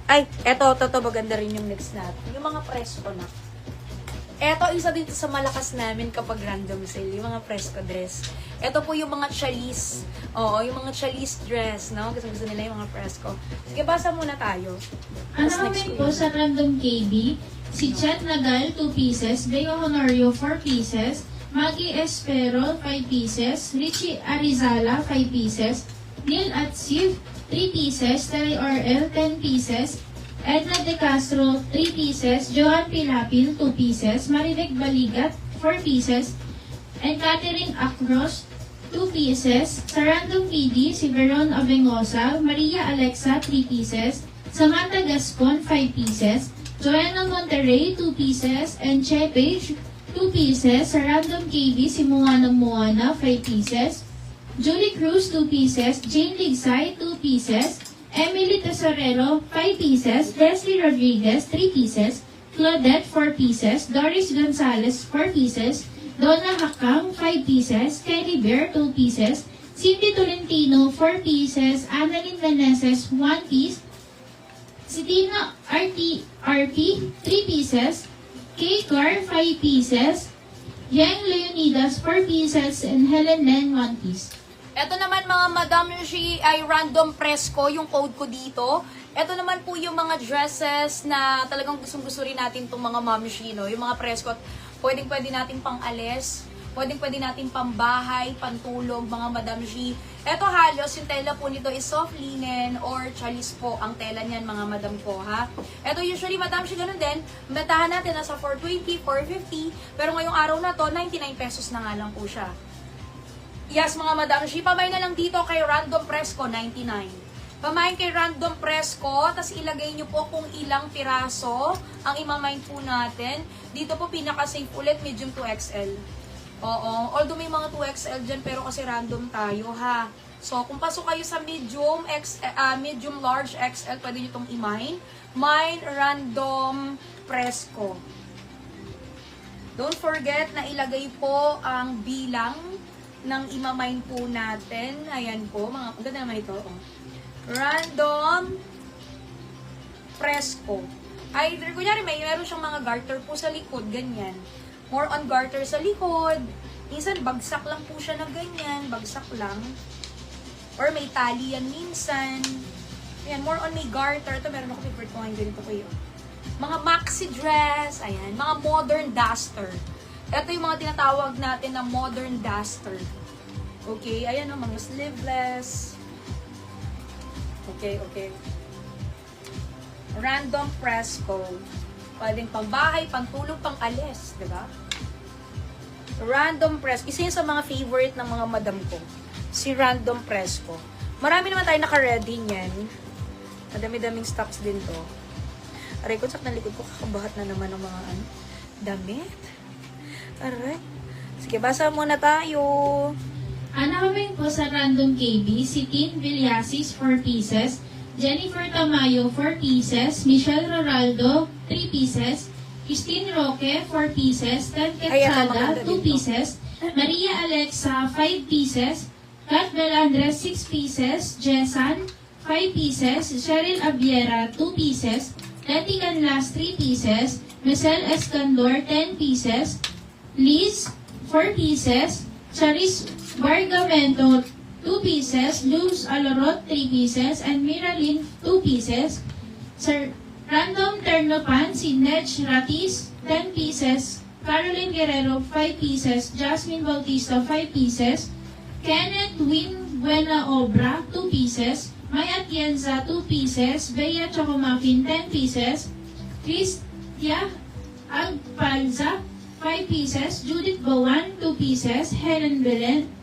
Ay, eto, maganda rin yung next natin. Yung mga presko na. Eto, isa dito sa malakas namin kapag random sale, yung mga presko dress. Eto po yung mga chalis. Oo, yung mga chalis dress, no? Gusto nila yung mga presko. Sige, basa muna tayo. Ang namin po sa Random KB, si Chet Nagal, 2 pieces, Beo Honorio, 4 pieces, Maggie Espero, 5 pieces, Richie Arizala, 5 pieces, Neil Atsiv, 3 pieces, Terry RL, 10 pieces, Edna De Castro, 3 pieces, Joan Pilapil, 2 pieces, Maribek Baligat, 4 pieces, and Catherine Acros, 2 pieces, sa Random PD, si Veron Abengosa, Maria Alexa, 3 pieces, Samantha Gascon, 5 pieces, Joanna Monterrey, 2 pieces, and Che Page, 2 pieces, sa Random KB, si Moana Moana, 5 pieces, Julie Cruz, 2 pieces, Jane Ligsay, 2 pieces, Emily Tesorero, 5 pieces, Leslie Rodriguez, 3 pieces, Claudette, 4 pieces, Doris Gonzalez, 4 pieces, Donna Hakang, 5 pieces, Kelly Bear, 2 pieces, Cindy Tolentino, 4 pieces, Annalyn Meneses, 1 piece, Sitina RP, 3 pieces, Kay Car, 5 pieces, Yang Leonidas, 4 pieces, and Helen Len, 1 piece. Ito naman mga Madam Shi ay random presko, yung code ko dito. Ito naman po yung mga dresses na talagang gustong-gusto rin natin itong mga Mami Shi, no? Yung mga presko, pwede natin pang alis, pwede natin pang bahay, pantulog, mga Madam Shi. Ito halos, yung tela po nito is soft linen or chalis po ang tela niyan mga Madam ko, ha? Ito usually Madam Shi ganun din, bentahan natin nasa 420, 450, pero ngayong araw na to, 99 pesos na nga lang po siya. Yes, mga Madam Shi, pamay na lang dito kay Random Presco, 99. Pamain kay Random Presco, tas ilagay nyo po kung ilang piraso ang imamain po natin. Dito po pinaka-safe ulit, medium 2XL. Oo, although may mga 2XL dyan, pero kasi random tayo, ha. So, kung pasok kayo sa medium large XL, pwede nyo itong i-mine. Mine Random Presco. Don't forget na ilagay po ang bilang ng imamine po natin. Ayan po, mga, ganda naman ito. Oh. Random Presco. Ay, kunyari meron siyang mga garter po sa likod, ganyan. More on garter sa likod. Minsan, bagsak lang po siya na ganyan. Bagsak lang. Or may tali yan minsan. Ayan, more on may garter. Ito, meron ako favorite ko ngayon ganito kayo. Mga maxi dress. Ayan, mga modern duster. Ito yung mga tinatawag natin na modern duster. Okay, ayan o, mga sleeveless. Okay. Random Presco. Pwedeng pangbahay, pantulog, pang-alis, diba? Random Presco. Isa yun sa mga favorite ng mga madam ko. Si Random Presco. Marami naman tayo naka-ready niyan. Madami-daming stocks din to. Aray, kung sak na likod ko, kakabahat na naman ng mga damit. Alright. Sige, basa muna tayo. Namin po sa Random KB, si Tin Villasis, 4 pieces, Jennifer Tamayo, 4 pieces, Michelle Roraldo, 3 pieces, Christine Roque, 4 pieces, Ted Quetzada, 2 pieces, Maria Alexa, 5 pieces, Kat Belandres, 6 pieces, Jessan, 5 pieces, Cheryl Abiera, 2 pieces, Letty Canlas, 3 pieces, Michelle Escandor, 10 pieces, Liz, 4 pieces, Charis Bargamento, 2 pieces, Luz Alorot, 3 pieces, and Miralyn, 2 pieces. Sir Random Ternopan, si Nedge Ratis, 10 pieces, Caroline Guerrero, 5 pieces, Jasmine Bautista, 5 pieces, Kenneth Win Buena Obra, 2 pieces, Maya Atienza, 2 pieces, Bea Chocomuffin, 10 pieces, Cristia Agpalza, 5 pieces, Judith Bowan, 2 pieces, Helen Belen,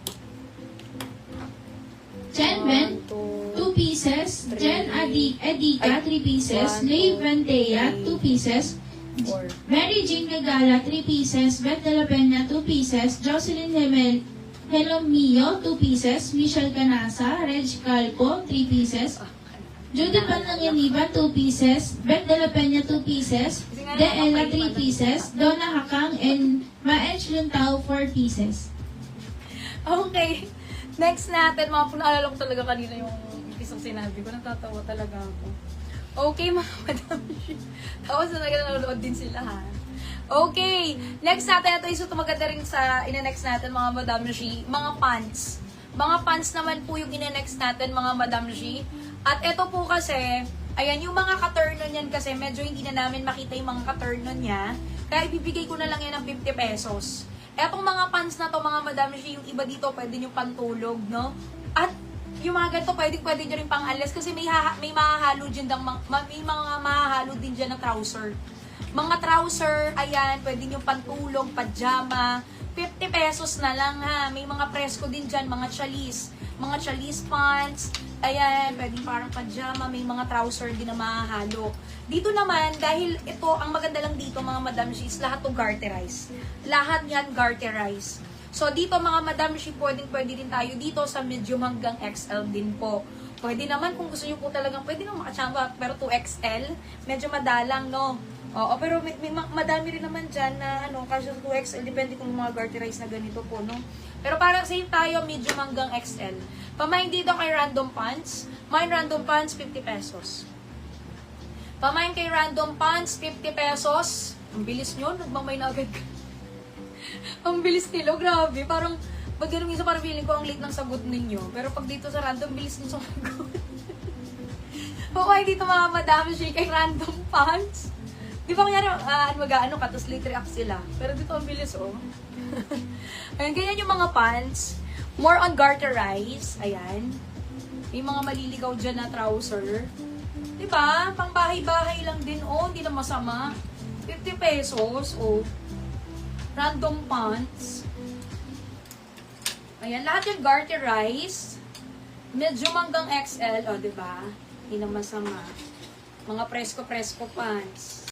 Jen Ben, 2 pieces, Jen Edica, 3 pieces, Leigh Ventea, 2 pieces, Mary Jean Gagala, 3 pieces, Beth De La Peña, 2 pieces, Jocelyn Helomio, 2 pieces, Michelle Canasa, Reg Calco, 3 pieces, Judith Panlanganiba, 2 pieces, Beth De La Peña, 2 pieces, Deella, 3 pieces, Donna Hakang, and Maech Luntao, 4 pieces. Okay. Next natin, mga naalala ko talaga kanina yung isang sinabi ko. Natatawa talaga ako. Okay, mga madam. Tapos na nanonood din sila, ha? Okay. Next natin, ito isa maganda rin sa ina-next natin, mga Madam G. Mga pants. Mga pants naman po yung ina-next natin, mga Madam G. At ito po kasi, ayan, yung mga ka-turn-on yan kasi medyo hindi na namin makita yung mga ka-turn-on niya. Kaya ibibigay ko na lang yan ng 50 pesos. Etong mga pants na to, mga Madam G, yung iba dito pwede nyo pantulog, no? At yung mga ganito, pwede nyo rin pang-alis kasi may mahahalo din may mga mahahalo din dyan ng trouser. Mga trouser, ayan, pwede nyo pantulog, pajama, 50 pesos na lang ha. May mga presko din dyan, mga chalis pants, ayan, pwede parang pajama, may mga trouser din na mahahalo. Dito naman, dahil ito, ang maganda lang dito mga Madam G, is lahat to garterize. Lahat yan garterize. So dito mga Madam G, pwede din tayo dito sa medium hanggang XL din po. Pwede naman kung gusto nyo po talagang, pwede naman makachamba, pero 2XL, medyo madalang, no? Oo, pero may madami rin naman dyan na, kasi 2XL, depende kung mga garterize na ganito po, no? Pero parang same tayo, medium hanggang XL. Pamain dito kay Random Pants, mine Random Pants, 50 pesos. Pamain kay Random Pants, 50 pesos. Ang bilis nyo, nagmamay na agad. Ang bilis nilo, grabe. Parang, pag ganun minsan parang feeling ko ang late ng sagot ninyo. Pero pag dito sa random, bilis nyo sagot. Okay, dito mga Madam G, kay Random Pants. Di ba kanyari, mag-ano ka, tapos late react sila. Pero dito ang bilis, oh. Ayan, ganyan yung mga pants. More on garterize. Ayan. May mga maliligaw dyan na trouser. Di ba? Pang bahay-bahay lang din, oh. Hindi na masama. 50 pesos, oh. Random pants. Ayan, lahat yung garterize. Medyo hanggang XL, oh, di ba? Hindi na masama. Mga presko-presko pants.